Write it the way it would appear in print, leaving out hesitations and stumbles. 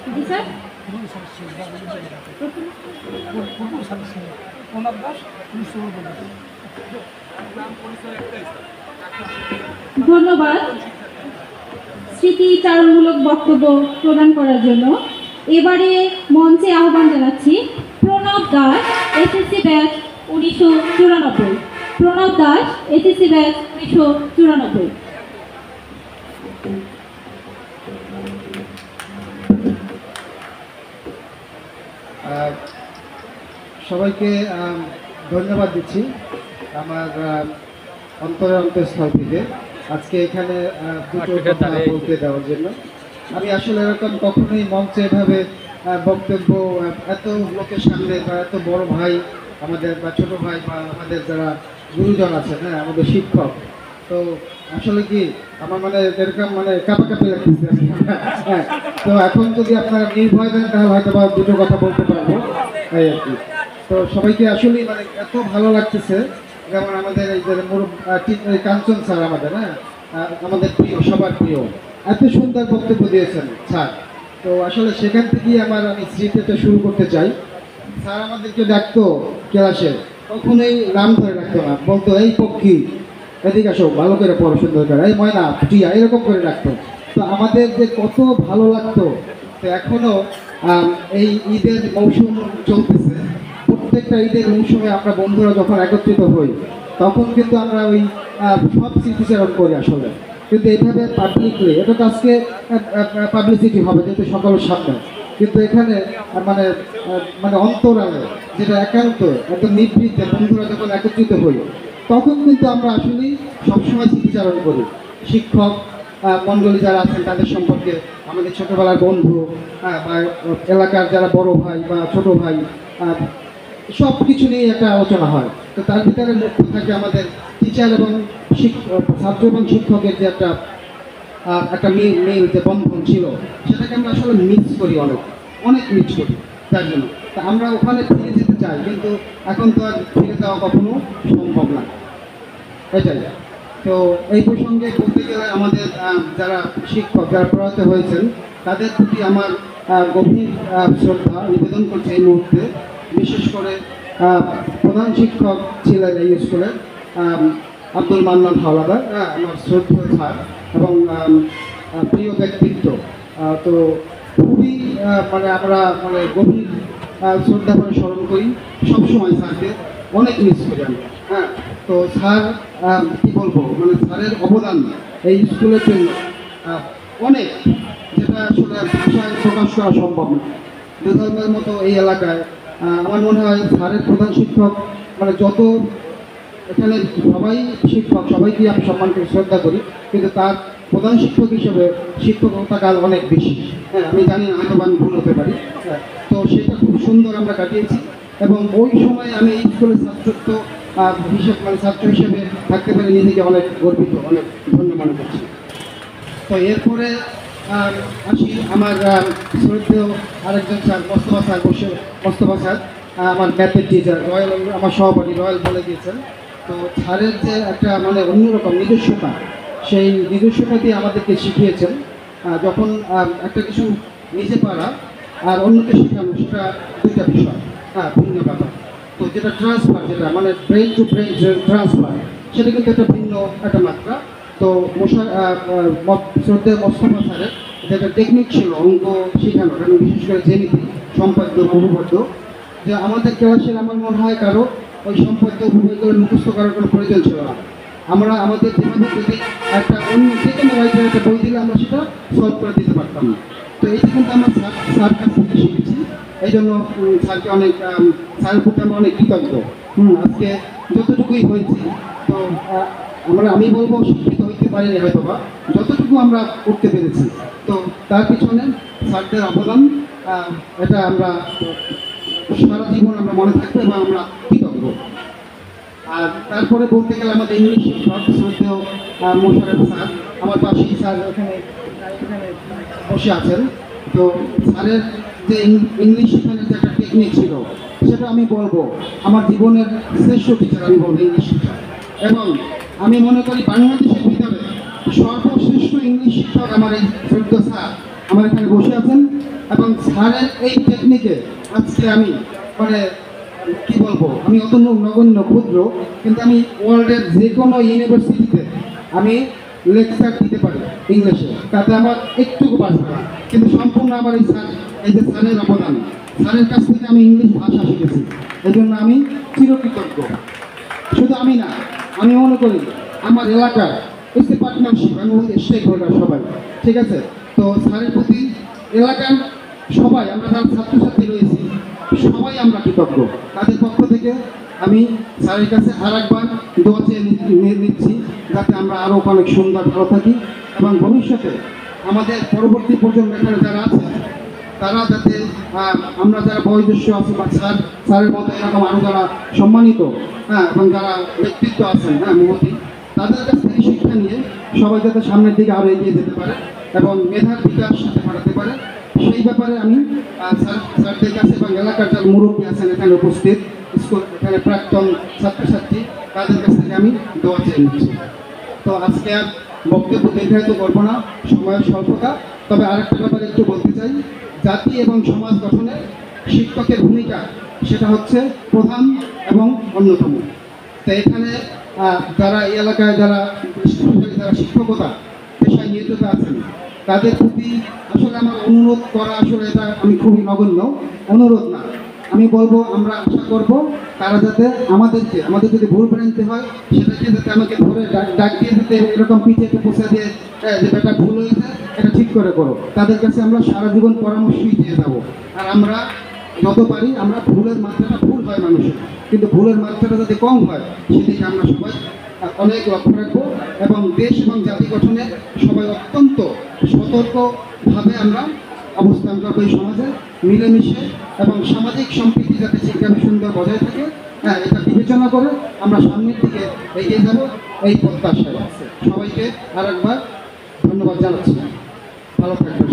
জি sir. Pranab Das. ধন্যবাদ স্মৃতিচারণমূলক বক্তব্য প্রদান করার জন্য। এবারে মঞ্চে আহ্বান জানাচ্ছি Pranab Das, SSC batch 1994। Pranab Das, SSC batch 1994। সবাইকে ধন্যবাদ দিচ্ছি আমার অন্তরের অন্তঃস্থল থেকে আজকে এখানে দুটো কথা বলতে দেওয়ার জন্য। আমি আসলে এরকম কখনোই মঞ্চে এভাবে বক্তব্য এত লোকের সামনে বা এত বড় ভাই আমাদের বা ছোট ভাই বা আমাদের যারা গুরুজন আছেন, হ্যাঁ আমাদের শিক্ষক, তো আসলে কি আমার মানে এরকম মানে কাঁপাকাঁপি লাগতেছে। হ্যাঁ, তো এখন যদি আপনারা নির্ভয় দেন তাহলে হয়তো বা দুটো কথা বলতে পারবো এই আর কি। তো সবাইকে আসলে মানে এত ভালো লাগতেছে, যেমন আমাদের এই যে কাঞ্চন স্যার আমাদের, হ্যাঁ আমাদের প্রিয়, সবার প্রিয়, এত সুন্দর বক্তব্য দিয়েছেন স্যার। তো আসলে সেখান থেকেই আমি স্মৃতিটা শুরু করতে চাই। স্যার আমাদেরকে ডাকতো ক্লাসে, কখনোই নাম ধরে ডাকতো না, বলতো এই পক্ষী এদিকে আসো, ভালো করে পড়ো, সুন্দর করে, এই ময়না টিয়া, এরকম করে ডাকতো। তো আমাদের যে কত ভালো লাগতো। তো এখনও এই ঈদের মৌসুম চলতেছে, প্রত্যেকটা ঈদের মৌসুমে আমরা বন্ধুরা যখন একত্রিত হই তখন কিন্তু আমরা ওই সব স্মৃতিচারণ করি আসলে। কিন্তু এইভাবে পাবলিকলি, এটা তো আজকে পাবলিসিটি হবে যেহেতু সকলের সামনে, কিন্তু এখানে মানে মানে অন্তরালে, যেটা একান্ত একদম নিভৃতে বন্ধুরা যখন একত্রিত হই তখন কিন্তু আমরা আসলেই সবসময় স্মৃতিচারণ করি। শিক্ষক মণ্ডলী যারা আছেন তাদের সম্পর্কে, আমাদের ছোটোবেলার বন্ধু, বা এলাকার যারা বড় ভাই বা ছোট ভাই, সব কিছু নিয়ে একটা আলোচনা হয়। তো তার ভিতরে মুখ্য থাকে আমাদের টিচার এবং ছাত্র এবং শিক্ষকের যে একটা একটা মেল যে বন্ধন ছিল, সেটাকে আমরা আসলে মিস করি, অনেক অনেক মিস করি। তার জন্য তা আমরা ওখানে ফিরে যেতে চাই, কিন্তু এখন তো আর ফিরে যাওয়া কখনো সম্ভব না, এটাই। তো এই প্রসঙ্গে বলতে গেলে আমাদের যারা শিক্ষক, যারা প্রয়াত হয়েছেন, তাদের প্রতি আমার গভীর শ্রদ্ধা নিবেদন করছে এই মুহূর্তে। বিশেষ করে প্রধান শিক্ষক ছিলেন এই স্কুলের আব্দুল মান্নান হাওলাদার, আমার শ্রদ্ধেয় স্যার এবং প্রিয় ব্যক্তিত্ব। তো খুবই মানে আমরা মানে গভীর শ্রদ্ধা করে স্মরণ করি সবসময় স্যারকে, অনেক মিস করি আমরা। হ্যাঁ, তো স্যার কী বলবো, মানে স্যারের অবদান এই স্কুলের জন্য অনেক, যেটা আসলে ভাষায় প্রকাশ করা সম্ভব না। দুধর্মের মতো এই এলাকায় আমার মনে হয় স্যারের প্রধান শিক্ষক মানে যত এখানে সবাই শিক্ষক, সবাইকে আমি সম্মান করে শ্রদ্ধা করি, কিন্তু তার প্রধান শিক্ষক হিসেবে শিক্ষকতাকাল অনেক বেশি। হ্যাঁ, আমি জানি না, হয়তো আমি ভুল হতে পারি। হ্যাঁ, তো সেটা খুব সুন্দর আমরা কাটিয়েছি এবং ওই সময় আমি এই স্কুলের ছাত্রত্ব মানে ছাত্র হিসেবে থাকতে পারে নিজেকে অনেক গর্বিত, অনেক ধন্য মনে করছি। তো এরপরে আসি আমার শ্রদ্ধেয় আরেকজন স্যার মোস্তফা স্যার, আমার ম্যাথের টিচার, রয়্যাল, আমার সহপাঠী রয়্যাল বলে দিয়েছেন। তো স্যারের যে একটা মানে অন্যরকম নিজস্বতা, সেই নিজস্বতা দিয়ে আমাদেরকে শিখিয়েছেন। যখন একটা কিছু নিজে পারা আর অন্যকে শেখানো, সেটা দুইটা বিষয়, ভিন্ন ব্যাপার। তো যেটা ট্রান্সফার, যেটা মানে ব্রেন টু ব্রেন ট্রান্সফার, সেটা কিন্তু একটা ভিন্ন একটা মাত্রা। তো শ্রদ্ধেয় মোস্তফা স্যারের যেটা টেকনিক ছিল অঙ্ক শেখানোর, এবং বিশেষ করে জ্যামিতি, সম্পাদ্য, বহুপদ্য, যে আমাদের ক্লাসের আমার মনে হয় কারো ওই সম্পাদ্য বহুপদ্যগুলো মুখস্থ করার কোনো প্রয়োজন ছিল না। আমরা আমাদের যেভাবে যদি একটা অন্য যে কোনো রাইটার একটা বই দিলে আমরা সেটা সলভ করে দিতে পারতাম। তো এইটা কিন্তু আমরা স্যার কাছ থেকে শিখেছি। এই জন্য স্যারকে অনেক, স্যারের প্রতি আমরা অনেক কৃতজ্ঞ। আজকে যতটুকুই হয়েছি, তো আমি বলবো শিক্ষিত হইতে পারিনি হয়তো বা, যতটুকু আমরা করতে পেরেছি, তো তার পিছনে স্যারদের অবদান, এটা আমরা সারা জীবন আমরা মনে থাকবো এবং আমরা কৃতজ্ঞ। আর তারপরে বলতে গেলে আমাদের ইংলিশ শিক্ষক শ্রদ্ধেয় মোশাররফ স্যার, আমার পাশেই স্যার এখানে বসে আছেন। তো স্যারের যে ইংলিশ শেখানোর যে একটা টেকনিক ছিল, সেটা আমি বলবো আমার জীবনের শ্রেষ্ঠ টিচার, আমি বলবো ইংলিশ টিচার। এবং আমি মনে করি বাংলাদেশের ভিতরে সর্বশ্রেষ্ঠ ইংলিশ শিক্ষক আমার এই শ্রদ্ধেয় স্যার, আমার এখানে বসে আছেন এবং স্যারের এই টেকনিকে আজকে আমি মানে কি বলবো, আমি অত নগণ্য ক্ষুদ্র, কিন্তু আমি ওয়ার্ল্ডের যে কোনো ইউনিভার্সিটিতে আমি লেকচার দিতে পারি ইংলিশে, তাতে আমার একটুকু বাঁচবে না। কিন্তু সম্পূর্ণ আমার এই স্যার, এই যে স্যারের অবদান, স্যারের কাছ থেকে আমি ইংলিশ ভাষা শিখেছি, এই জন্য আমি চিরকৃতজ্ঞ। শুধু আমি না, আমি মনে করি আমার এলাকার এসে পার্টনারশিপ এবং স্টেক হোল্ডার সবাই, ঠিক আছে। তো স্যারের প্রতি এলাকার সবাই, আমরা যারা ছাত্রছাত্রী রয়েছি সবাই আমরা কৃতজ্ঞ। তাদের পক্ষ থেকে আমি স্যারের কাছে আর একবার দোয়া চেয়ে নিচ্ছি, যাতে আমরা আরও অনেক সুন্দর ভালো থাকি এবং ভবিষ্যতে আমাদের পরবর্তী প্রজন্ম এখানে যারা আছে তারা যাতে আমরা যারা বয়োজ্যেষ্ঠ আছি বা স্যারের মতো এরকম আরও যারা সম্মানিত, এবং যারা ব্যক্তিত্ব আছেন, মহতি, তাদের কাছ থেকে শিক্ষা নিয়ে সবাই যাতে সামনের দিকে আরও এগিয়ে যেতে পারে এবং মেধার বিকাশ সাথে বাড়াতে পারে, সেই ব্যাপারে আমি স্যারদের কাছে এবং এলাকার যারা মুরব্বী আছেন এখানে উপস্থিত, স্কুল এখানে প্রাক্তন ছাত্রছাত্রী, তাদের কাছ থেকে আমি দোয়া চেয়ে নিচ্ছি। তো আজকে আর বক্তব্য দীর্ঘায়িত করবো না, সময়ের স্বল্পতা। তবে আরেকটা ব্যাপারে একটু বলতে চাই, জাতি এবং সমাজ গঠনে শিক্ষকের ভূমিকা সেটা হচ্ছে প্রধান এবং অন্যতম। তো এখানে যারা এই এলাকায় যারা শিক্ষকতা পেশায় নিয়োজিত আছেন তাদের প্রতি আসলে আমার অনুরোধ করা, আসলে এটা আমি খুবই নগণ্য অনুরোধ না, আমি বলবো আমরা আশা করব তারা যাতে আমাদের যদি ভুল ভ্রান্তি হয় সেটাকে যাতে আমাকে ধরে ডাক দিয়ে দিতে, এরকম পিছিয়ে পোষা দিয়ে যে বেটা ভুল হয়েছে এটা ঠিক করে করো, তাদের কাছে আমরা সারা জীবন পরামর্শই দিয়ে যাবো। আর আমরা যত পারি আমরা ভুলের মাত্রাটা, ভুল হয় মানুষের, কিন্তু ভুলের মাত্রাটা যাতে কম হয় সেদিকে আমরা সবাই অনেক লক্ষ্য রাখবো এবং দেশ এবং জাতি গঠনে সবাই অত্যন্ত সতর্কভাবে আমরা অবস্থান করবো এই সমাজে মিলেমিশে, এবং সামাজিক সম্প্রীতি যাতে ঠিকভাবে সুন্দর বজায় থাকে, এটা বিবেচনা করে আমরা সামনের দিকে এগিয়ে যাব এই প্রত্যাশায়। সবাইকে আর একবার ধন্যবাদ জানাচ্ছি। ভালো থাকবেন।